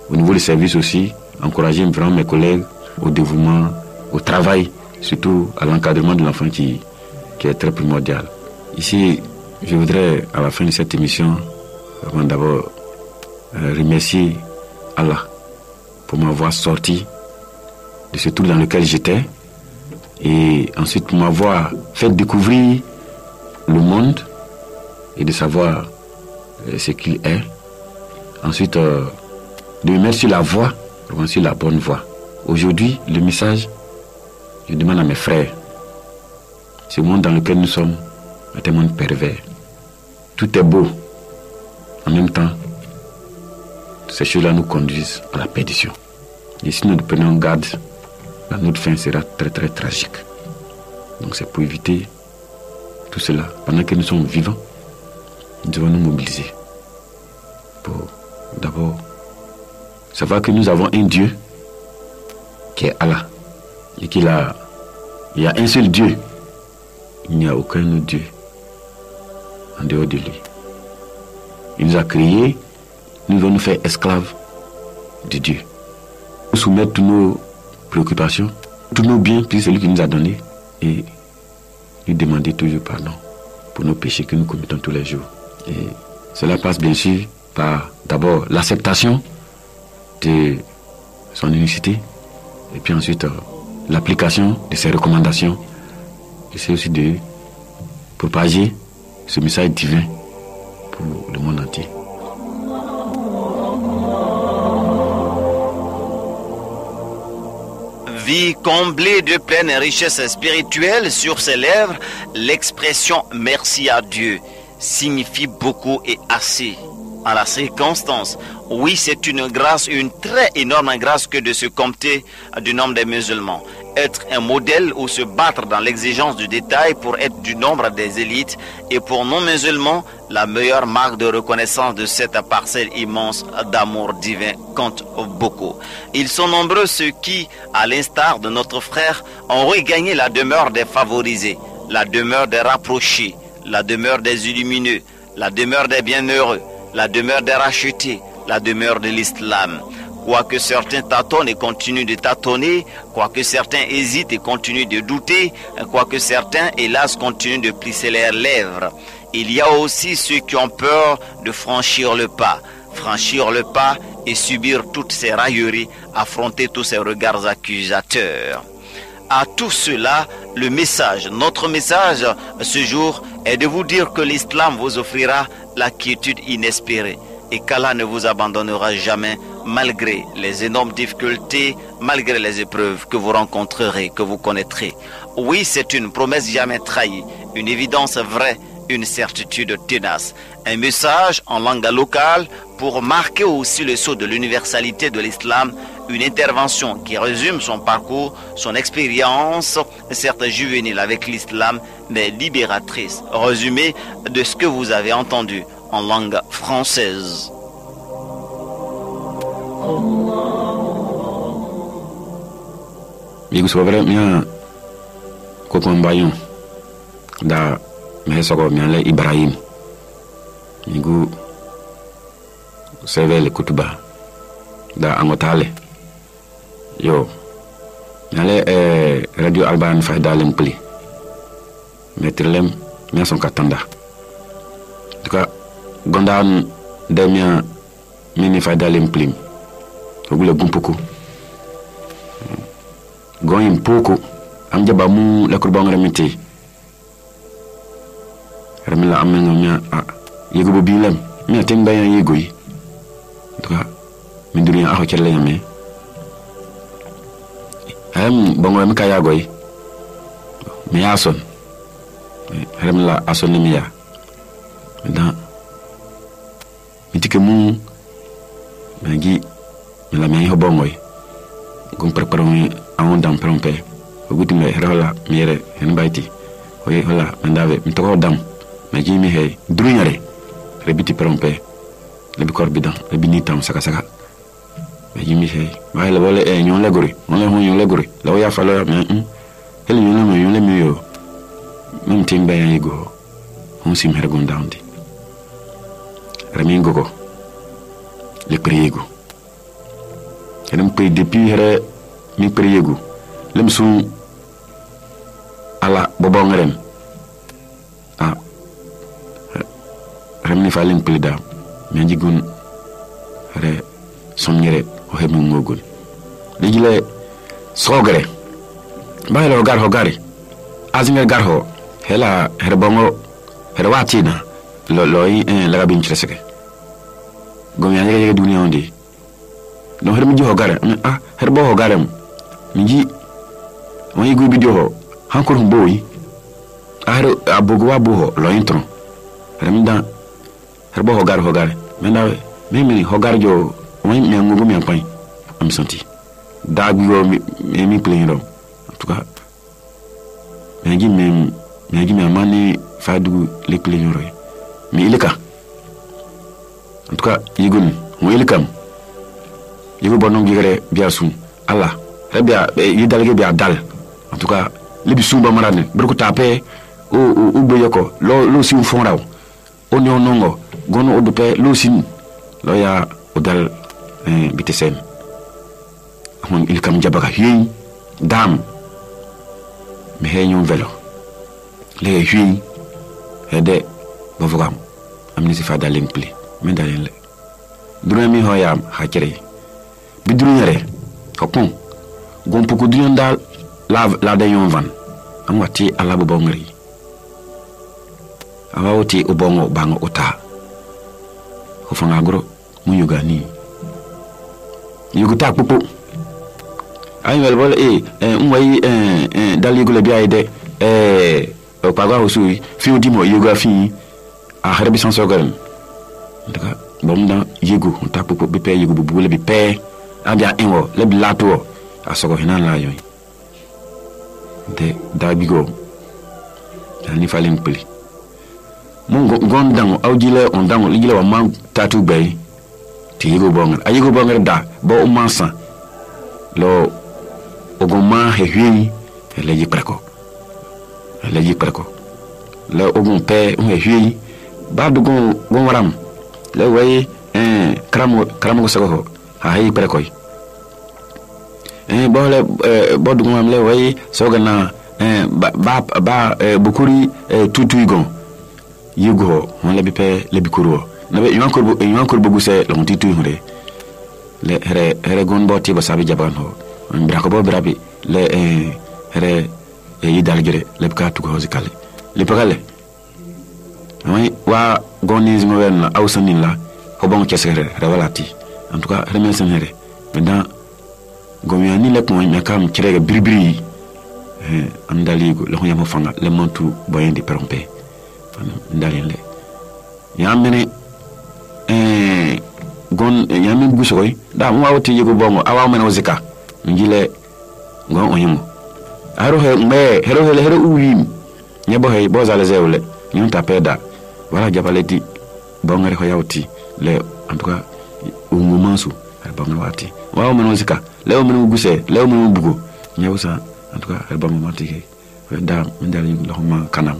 Au niveau du service aussi, encourager vraiment mes collègues au dévouement, au travail, surtout à l'encadrement de l'enfant qui est très primordial. Ici, je voudrais, à la fin de cette émission, vraiment d'abord remercier Allah pour m'avoir sorti de ce trou dans lequel j'étais, et ensuite pour m'avoir fait découvrir le monde et de savoir ce qu'il est. Ensuite, de me mettre sur la voie, vraiment sur la bonne voie. Aujourd'hui, le message, je demande à mes frères, ce monde dans lequel nous sommes est un monde pervers. Tout est beau. En même temps, ces choses-là nous conduisent à la perdition. Et si nous prenons garde, notre fin sera très très tragique. Donc c'est pour éviter tout cela. Pendant que nous sommes vivants, nous devons nous mobiliser pour d'abord savoir que nous avons un Dieu qui est Allah et il y a un seul Dieu. Il n'y a aucun autre Dieu en dehors de lui. Il nous a créés, nous devons nous faire esclaves de Dieu. Nous soumettre toutes nos préoccupations, tous nos biens, puis c'est lui qui nous a donné, et lui demander toujours pardon pour nos péchés que nous commettons tous les jours. Et cela passe bien sûr par d'abord l'acceptation de son unicité, et puis ensuite l'application de ses recommandations, et c'est aussi de propager ce message divin pour le monde entier. Vie comblée de pleine richesse spirituelle, sur ses lèvres, l'expression « merci à Dieu » signifie beaucoup et assez. En la circonstance, oui, c'est une grâce, une très énorme grâce que de se compter du nombre des musulmans. Être un modèle ou se battre dans l'exigence du détail pour être du nombre des élites et pour non-musulmans, la meilleure marque de reconnaissance de cette parcelle immense d'amour divin compte beaucoup. Ils sont nombreux ceux qui, à l'instar de notre frère, ont regagné la demeure des favorisés, la demeure des rapprochés, la demeure des illumineux, la demeure des bienheureux, la demeure des rachetés, la demeure de l'islam. Quoique certains tâtonnent et continuent de tâtonner, quoique certains hésitent et continuent de douter, quoique certains, hélas, continuent de plisser leurs lèvres, il y a aussi ceux qui ont peur de franchir le pas et subir toutes ces railleries, affronter tous ces regards accusateurs. À tout cela, le message, notre message ce jour est de vous dire que l'islam vous offrira la quiétude inespérée et qu'Allah ne vous abandonnera jamais malgré les énormes difficultés, malgré les épreuves que vous rencontrerez, que vous connaîtrez. Oui, c'est une promesse jamais trahie, une évidence vraie, une certitude tenace. Un message en langue locale pour marquer aussi le sceau de l'universalité de l'islam, une intervention qui résume son parcours, son expérience, certes juvénile avec l'islam, mais libératrice, résumé de ce que vous avez entendu en langue française. Migu sobre mia kokombayon da mesogo miale Ibrahim migu seve le kutuba da angotale yo miale radio Alban Fayda lem pli metrelem mia son katanda duka gondan de mia mini Fayda lem pli ogule gumpoko goyim poko am jaba mu la kurban remiti remila amenga mia yego bo bilam mia temba ya yego yi doka min duri a ko kelle yame bongo mi kaya goy mi ason remila ason ni miya da mitike mu mangi la mi ho bongoy gum preparer on dam prompe oguti me rola mere en bayti oye hola mandave mi to dam ma jimi he druñare rebiti prompe lebi korbidan lebi nitam saka saka Jimmy say, "My level, and you legore, only when you legore, lawyer follow me. Tell you, you let me go. Mountain by you go. Who seem her going down. Remain go. Le priego. Et donc, depuis here, mi priego. Lem soon ala bobongrem. Ah, remni falling plida. Menjigun re somnyere o hebu ngogul. Ligile sogre. Ba lo gar ho gari. Azinga gar ho. Hela herbongo herwatina. Lo yi la bin treseke. Gomi anya dunia ondi. No hermi jo hogare. Ah, herbo hogarem. Minji wani go video ho hankor humboyi aro abogo abo lo intro remda herbo hogare menda mimi hogare jo wani mi ngugo mi ampan am santi dagbo mi play ro en tout cas mengi mi amani fadu le play ro mi ilika en tout cas yigun mo ilikam yigo bonon gigere biasun Allah Rebia, il dalgue bien dal. En tout cas, les bisous bamarane, beaucoup tapé, ou boyoko, l'eau si un fond là. On y onongo, gono au dopé, l'eau si, loya, au dal, bitesen. Il kam jabaka, hui, dame, mais hey, yon vélo. Les hui, aide, bavogam, amnesi fada limpli, mendalin. Drumi hoyam, hakere. Bidrunyere, hopon. Gon poko duyanda la de yon van amwati ala bobongri awoti obongo bango ota ko fanga gro mu yugani yuguta popo ay wel bol umwai dali gule biya de pagwa hosui fi odimo yuga fi a harbi sans sogaram daga bomda yegu ta popo be pe yegu bubule be pe abia enwo le bilato asogo hinan la yoy de dabigo ni falen peli mon gondango awjile on dango ligile wa man tatu bay ti yigo bongal da bo umansa lo ogoma hehwi leji preko le ogun pe un hehwi ba du gon waram le way kramo sago ha hay preko bole bodu ngam le way sogana ba bukuri tutuigon yugo on le bipe le bikuru na be yankor bogu se lo titu hore le here gon boti ba sabi jaban ho on bra ko bo brabi le here yidalgere le ka tu ko hozikale le pagale wa goniz mo wen awsanin la ko bon kesere rewalati en tout cas remen senere maintenant gomi ni le ko mi kam kirega birbiri am daligo le ko yamo fanga le montu boyende perompe ndalen le yamene gon yamin gusoy da mo wawti yego bongo awa men ozika ngile gon onyimo aro he me hero uwim nyebo he bozale zewle nyunta peda wala jabaleti bongare ko yawti le en tout cas umumansu albam wati waaw men ozika lew men guse lew men bugo nyawsa en tout cas albam matike da ndal lohuma kanam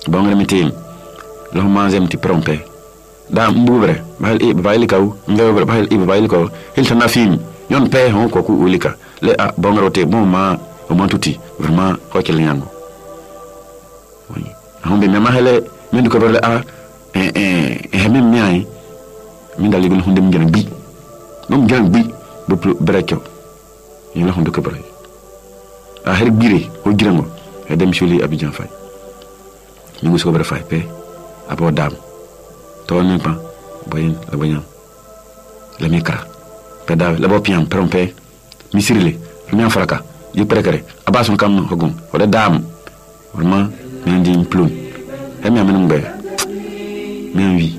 bongare mitim lohuma zemti prompe da mbubre baili kaw ngaw baili ko hiltana film yon pe hon ko ku ulika le a bongarote bon ma o mantuti vraiment ko kelnyango oui hombe me mahele min ko berle a min miay min dal ligol hunde min bi mom gan bi do brekyo ni la hunde ko bre a her bire o girango e dem chuli Abidjan fay mi ngi so bre fay pe abo dam toni pa boyen la boyan la mikra peda la bopiam trompe misirile mi faraka di prekere abason kam hogum o de dam vraiment men di plon e mi amenu be men wi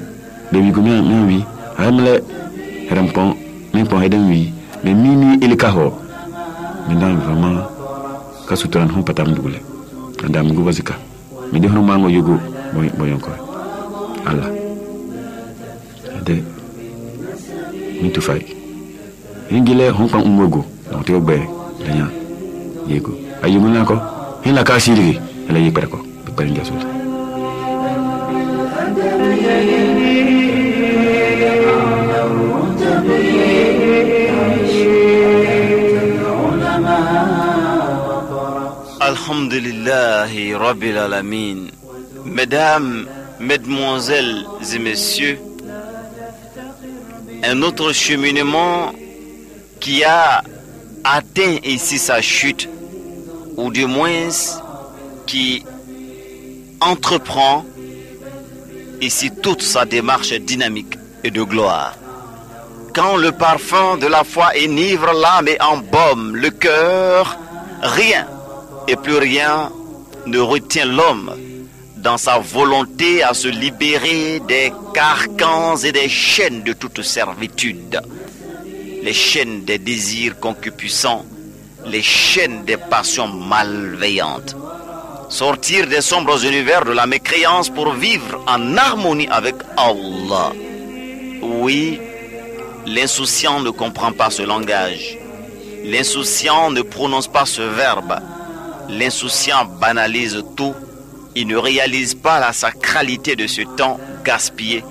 de wi ko men wi amle rempon men pon eden wi mais mini ilika ho mais dans vraiment ka sutran hon patam dugule ndam go bazika mi de hono mango yugo boyon ko Allah de mintu fay Ingile honka umogo. Donc te obé. Lanya. Yego. Ayumuna ko. Hina ka sirigi. Ala yekpere ko. Be ndia sulta. Alhamdulillahi Rabbil Alamin. Mesdames, Mesdemoiselles et Messieurs, un autre cheminement qui a atteint ici sa chute, ou du moins qui entreprend ici toute sa démarche dynamique et de gloire. Quand le parfum de la foi enivre l'âme et embaume le cœur, rien et plus rien ne retient l'homme dans sa volonté à se libérer des carcans et des chaînes de toute servitude, les chaînes des désirs concupiscents, les chaînes des passions malveillantes. Sortir des sombres univers de la mécréance pour vivre en harmonie avec Allah. Oui, l'insouciant ne comprend pas ce langage. L'insouciant ne prononce pas ce verbe. L'insouciant banalise tout. Il ne réalise pas la sacralité de ce temps gaspillé,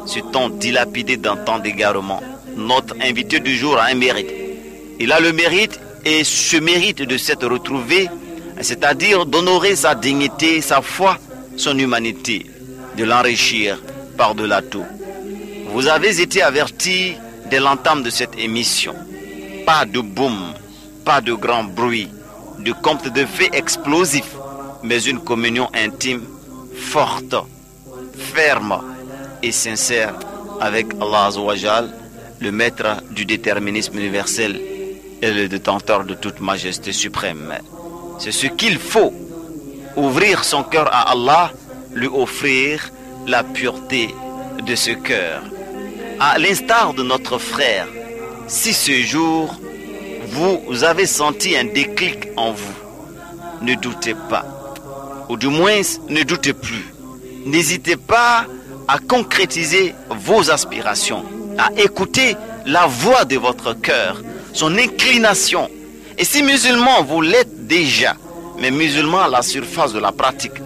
ce temps dilapidé d'un temps d'égarement. Notre invité du jour a un mérite. Il a le mérite et ce mérite de s'être retrouvé, c'est-à-dire d'honorer sa dignité, sa foi, son humanité, de l'enrichir par-delà tout. Vous avez été avertis dès l'entame de cette émission. Pas de boom, pas de grand bruit, de contes de fées explosifs, mais une communion intime, forte, ferme et sincère avec Allah Azawajal, le maître du déterminisme universel et le détenteur de toute majesté suprême. C'est ce qu'il faut, ouvrir son cœur à Allah, lui offrir la pureté de ce cœur. À l'instar de notre frère, si ce jour vous avez senti un déclic en vous, ne doutez pas. Ou du moins, ne doutez plus. N'hésitez pas à concrétiser vos aspirations, à écouter la voix de votre cœur, son inclination. Et si musulman, vous l'êtes déjà, mais musulman à la surface de la pratique,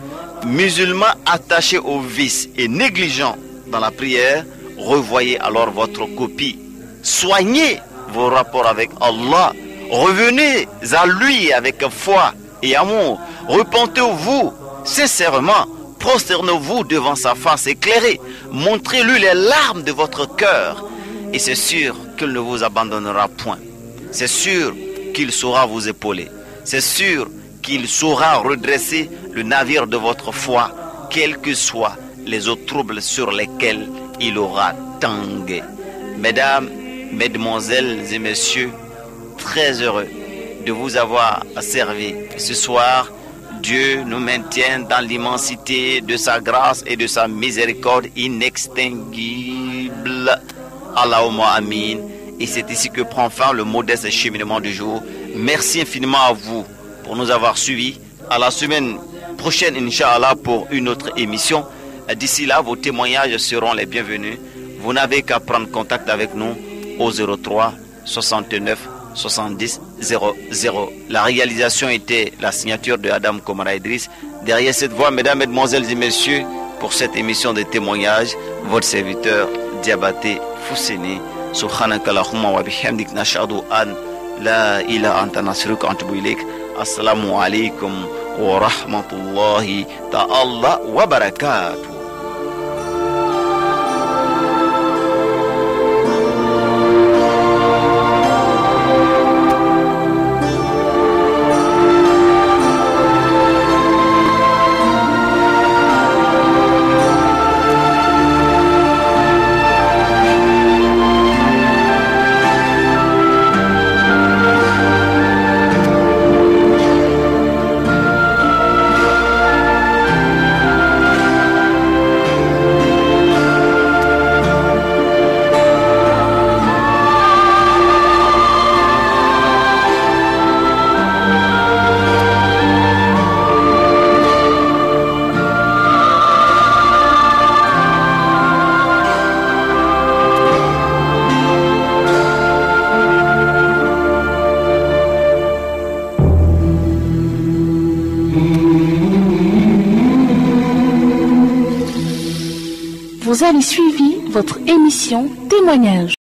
musulman attaché au vice et négligent dans la prière, revoyez alors votre copie. Soignez vos rapports avec Allah. Revenez à lui avec foi et amour. Repentez-vous sincèrement, prosternez-vous devant sa face éclairée, montrez-lui les larmes de votre cœur et c'est sûr qu'il ne vous abandonnera point. C'est sûr qu'il saura vous épauler. C'est sûr qu'il saura redresser le navire de votre foi, quels que soient les autres troubles sur lesquels il aura tangué. Mesdames, Mesdemoiselles et Messieurs, très heureux de vous avoir servi ce soir. Dieu nous maintient dans l'immensité de sa grâce et de sa miséricorde inextinguible. Allahumma amin. Et c'est ici que prend fin le modeste cheminement du jour. Merci infiniment à vous pour nous avoir suivis. À la semaine prochaine, Inch'Allah, pour une autre émission. D'ici là, vos témoignages seront les bienvenus. Vous n'avez qu'à prendre contact avec nous au 03 69 70 00. La réalisation était la signature de Adam Komara Idriss. Derrière cette voix, mesdames, mesdemoiselles et messieurs, pour cette émission de témoignages, votre serviteur Diabaté Fousseni. Subhanakallahumma wa bihamdik nashhadu an la ilaha anta nasruka wa atubu ilaik. Assalamu alaikum wa rahmatullahi ta'ala wa barakatuh. Vous avez suivi votre émission Témoignage.